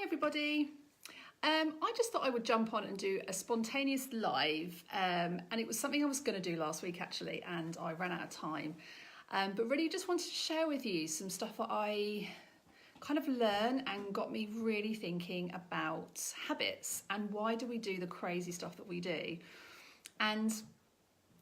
Hi everybody. I just thought I would jump on and do a spontaneous live, and it was something I was going to do last week actually, and I ran out of time. But really just wanted to share with you some stuff that I kind of learned and got me really thinking about habits and why do we do the crazy stuff that we do. And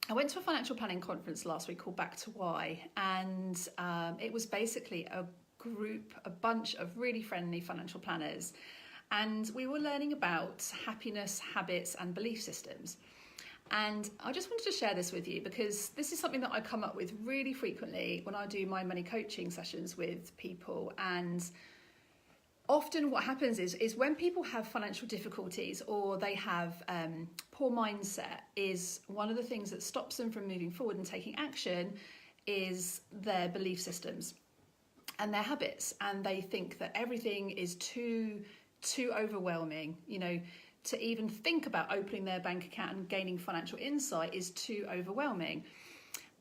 I went to a financial planning conference last week called Back to Why, and it was basically a bunch of really friendly financial planners, and we were learning about happiness, habits and belief systems. And I just wanted to share this with you because this is something that I come up with really frequently when I do my money coaching sessions with people. And often what happens is when people have financial difficulties or they have poor mindset, is one of the things that stops them from moving forward and taking action is their belief systems and their habits. And they think that everything is too overwhelming, to even think about opening their bank account and gaining financial insight is too overwhelming.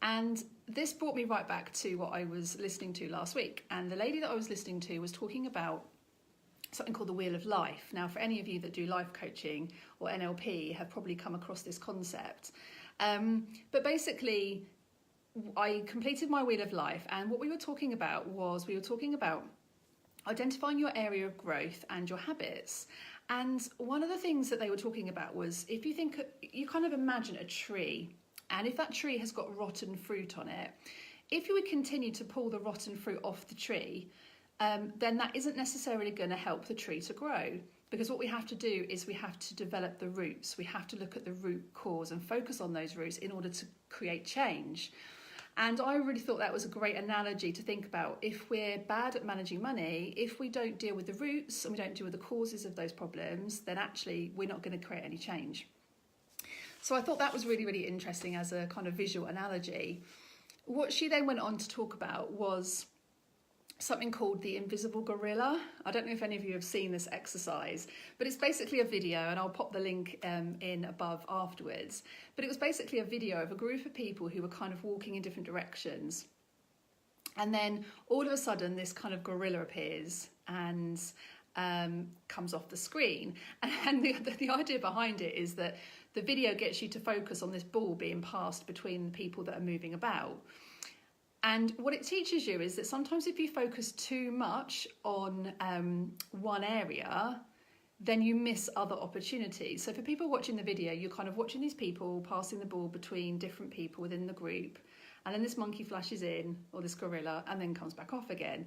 And this brought me right back to what I was listening to last week. And the lady that I was listening to was talking about something called the Wheel of Life. Now, for any of you that do life coaching or NLP have probably come across this concept. But basically, I completed my Wheel of Life, and what we were talking about identifying your area of growth and your habits. And one of the things that they were talking about was, if you kind of imagine a tree, and if that tree has got rotten fruit on it, if you would continue to pull the rotten fruit off the tree, then that isn't necessarily going to help the tree to grow. Because what we have to do is we have to develop the roots. We have to look at the root cause and focus on those roots in order to create change. And I really thought that was a great analogy to think about. If we're bad at managing money, if we don't deal with the roots and we don't deal with the causes of those problems, then actually we're not going to create any change. So I thought that was really, really interesting as a kind of visual analogy. What she then went on to talk about was something called the invisible gorilla. I don't know if any of you have seen this exercise, but it's basically a video, and I'll pop the link in above afterwards. But it was basically a video of a group of people who were kind of walking in different directions. And then all of a sudden this kind of gorilla appears and comes off the screen. And the idea behind it is that the video gets you to focus on this ball being passed between the people that are moving about. And what it teaches you is that sometimes if you focus too much on one area, then you miss other opportunities. So for people watching the video, you're kind of watching these people passing the ball between different people within the group. And then this monkey flashes in, or this gorilla, and then comes back off again.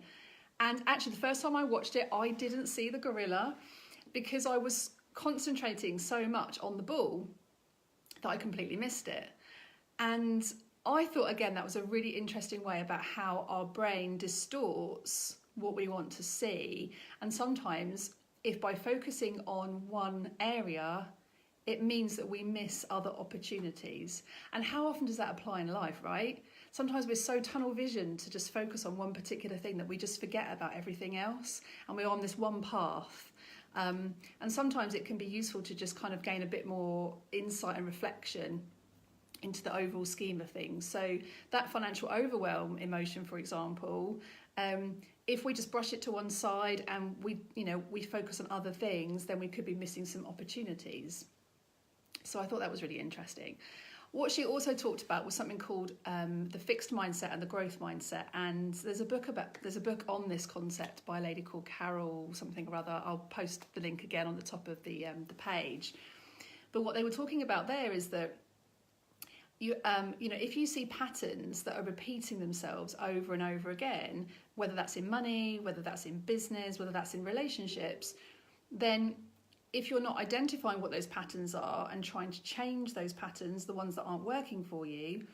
And actually, the first time I watched it, I didn't see the gorilla because I was concentrating so much on the ball that I completely missed it. And I thought, again, that was a really interesting way about how our brain distorts what we want to see. And sometimes, if by focusing on one area, it means that we miss other opportunities. And how often does that apply in life, right? Sometimes we're so tunnel vision to just focus on one particular thing that we just forget about everything else. And we're on this one path. And sometimes it can be useful to just kind of gain a bit more insight and reflection into the overall scheme of things. So that financial overwhelm emotion, for example, if we just brush it to one side and we focus on other things, then we could be missing some opportunities. So I thought that was really interesting. What she also talked about was something called the fixed mindset and the growth mindset. And there's a book on this concept by a lady called Carol something or other. I'll post the link again on the top of the page. But what they were talking about there is that if you see patterns that are repeating themselves over and over again, whether that's in money, whether that's in business, whether that's in relationships, then if you're not identifying what those patterns are and trying to change those patterns, the ones that aren't working for you,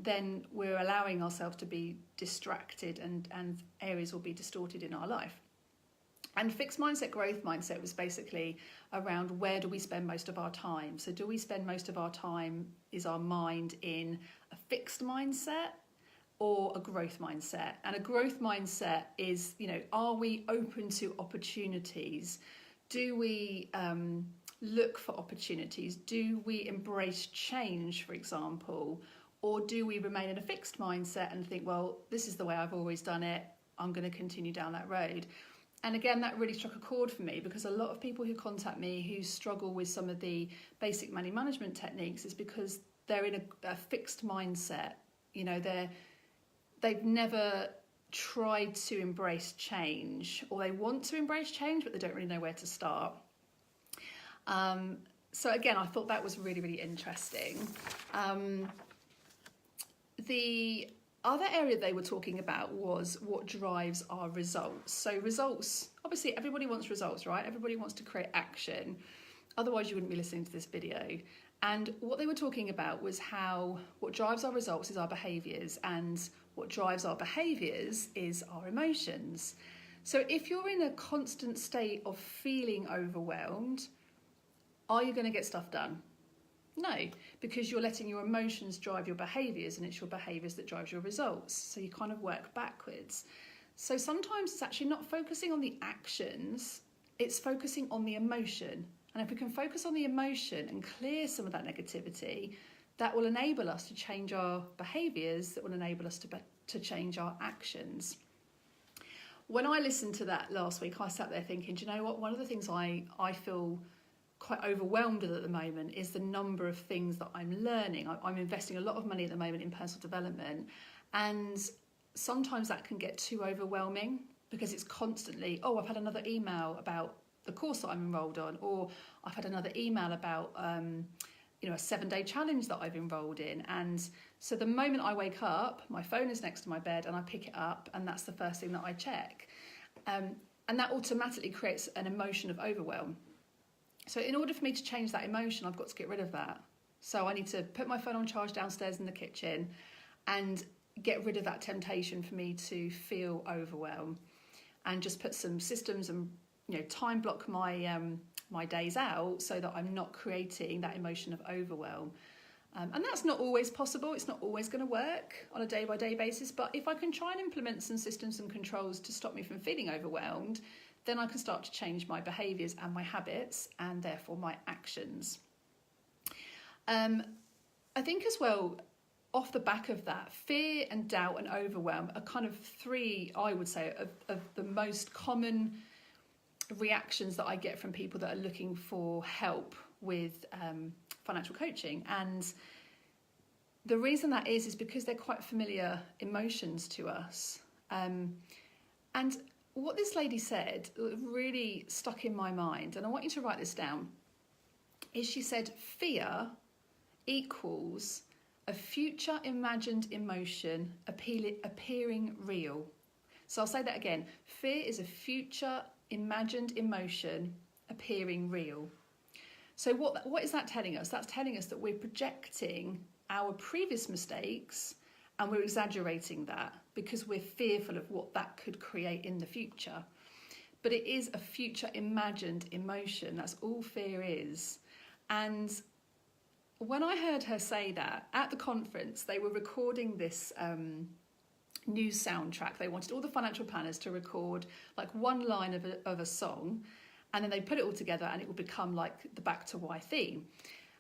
then we're allowing ourselves to be distracted and areas will be distorted in our life. And fixed mindset, growth mindset was basically around where do we spend most of our time. So do we spend most of our time, is our mind in a fixed mindset or a growth mindset? And a growth mindset is, are we open to opportunities? Do we look for opportunities? Do we embrace change, for example? Or do we remain in a fixed mindset and think, well, this is the way I've always done it, I'm going to continue down that road? And again, that really struck a chord for me, because a lot of people who contact me who struggle with some of the basic money management techniques is because they're in a fixed mindset. You know, they've never tried to embrace change, or they want to embrace change, but they don't really know where to start. So again, I thought that was really, really interesting. The other area they were talking about was what drives our results. So results, obviously everybody wants results, right? Everybody wants to create action. Otherwise you wouldn't be listening to this video. And what they were talking about was how what drives our results is our behaviours, and what drives our behaviours is our emotions. So if you're in a constant state of feeling overwhelmed, are you going to get stuff done? No, because you're letting your emotions drive your behaviours, and it's your behaviours that drives your results. So you kind of work backwards. So sometimes it's actually not focusing on the actions, it's focusing on the emotion. And if we can focus on the emotion and clear some of that negativity, that will enable us to change our behaviours, that will enable us to change our actions. When I listened to that last week, I sat there thinking, do you know what? One of the things I feel quite overwhelmed with at the moment is the number of things that I'm learning. I'm investing a lot of money at the moment in personal development, and sometimes that can get too overwhelming, because it's constantly, oh, I've had another email about the course that I'm enrolled on, or I've had another email about a 7-day challenge that I've enrolled in. And so the moment I wake up, my phone is next to my bed and I pick it up, and that's the first thing that I check. And that automatically creates an emotion of overwhelm. So in order for me to change that emotion, I've got to get rid of that. So I need to put my phone on charge downstairs in the kitchen and get rid of that temptation for me to feel overwhelmed, and just put some systems and time block my days out so that I'm not creating that emotion of overwhelm. And that's not always possible. It's not always going to work on a day-by-day basis. But if I can try and implement some systems and controls to stop me from feeling overwhelmed, then I can start to change my behaviours and my habits, and therefore my actions. I think as well, off the back of that, fear and doubt and overwhelm are kind of three, I would say, of the most common reactions that I get from people that are looking for help with financial coaching. And the reason that is because they're quite familiar emotions to us. And what this lady said really stuck in my mind, and I want you to write this down, is she said fear equals a future imagined emotion appearing real. So I'll say that again. Fear is a future imagined emotion appearing real. So what is that telling us? That's telling us that we're projecting our previous mistakes, and we're exaggerating that because we're fearful of what that could create in the future. But it is a future imagined emotion. That's all fear is. And when I heard her say that at the conference, they were recording this news soundtrack. They wanted all the financial planners to record like one line of a song, and then they put it all together and it would become like the Back to Why theme.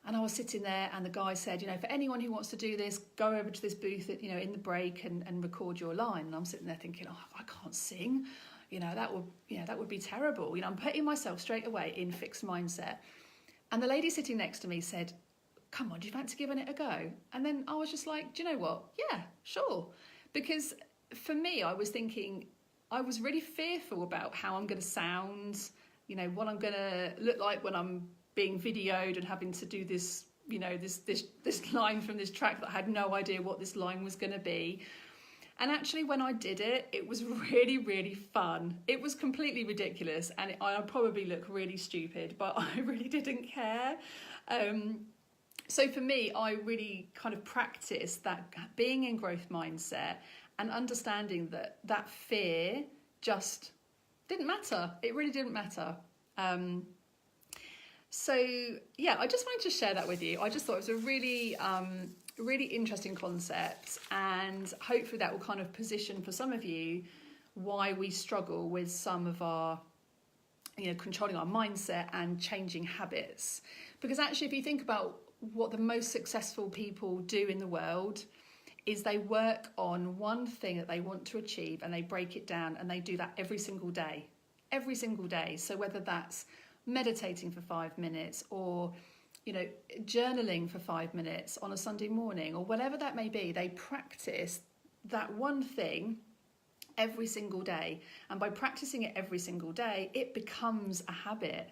And I was sitting there, and the guy said, for anyone who wants to do this, go over to this booth, in the break and record your line. And I'm sitting there thinking, oh, I can't sing. That would be terrible. I'm putting myself straight away in fixed mindset. And the lady sitting next to me said, come on, do you fancy giving it a go? And then I was just like, do you know what? Yeah, sure. Because for me, I was thinking, I was really fearful about how I'm going to sound, what I'm going to look like when I'm being videoed and having to do this, this line from this track that I had no idea what this line was going to be. And actually, when I did it, it was really, really fun. It was completely ridiculous, and I probably look really stupid, but I really didn't care. So for me, I really kind of practiced that being in growth mindset and understanding that fear just didn't matter. It really didn't matter. So yeah, I just wanted to share that with you. I just thought it was a really, really interesting concept, and hopefully that will kind of position for some of you why we struggle with some of our, controlling our mindset and changing habits. Because actually, if you think about what the most successful people do in the world, is they work on one thing that they want to achieve, and they break it down, and they do that every single day. every single day. So whether that's meditating for 5 minutes, or journaling for 5 minutes on a Sunday morning, or whatever that may be, they practice that one thing every single day. And by practicing it every single day, it becomes a habit.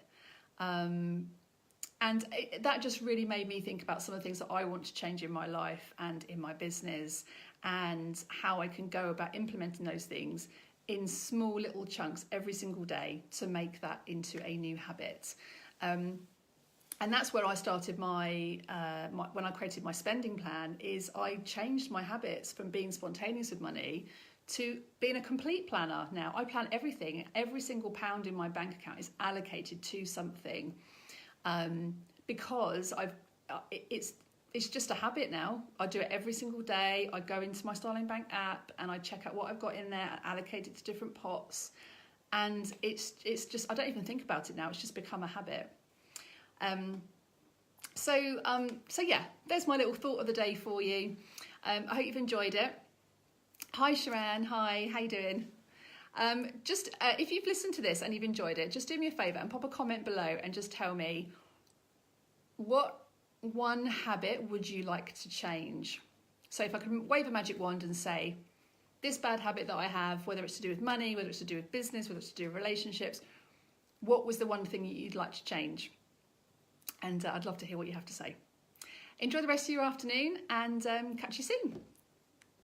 That just really made me think about some of the things that I want to change in my life and in my business, and how I can go about implementing those things in small little chunks every single day to make that into a new habit. And that's where I started my when I created my spending plan, is I changed my habits from being spontaneous with money to being a complete planner. Now I plan everything. Every single pound in my bank account is allocated to something, because it's just a habit now. I do it every single day. I go into my Starling Bank app and I check out what I've got in there, allocate it to different pots, and it's just, I don't even think about it now. It's just become a habit. So yeah, there's my little thought of the day for you. I hope you've enjoyed it. Hi Sharon, hi, how you doing? If you've listened to this and you've enjoyed it, just do me a favour and pop a comment below and just tell me, what one habit would you like to change? So if I can wave a magic wand and say, this bad habit that I have, whether it's to do with money, whether it's to do with business, whether it's to do with relationships, what was the one thing that you'd like to change? And I'd love to hear what you have to say. Enjoy the rest of your afternoon, and catch you soon.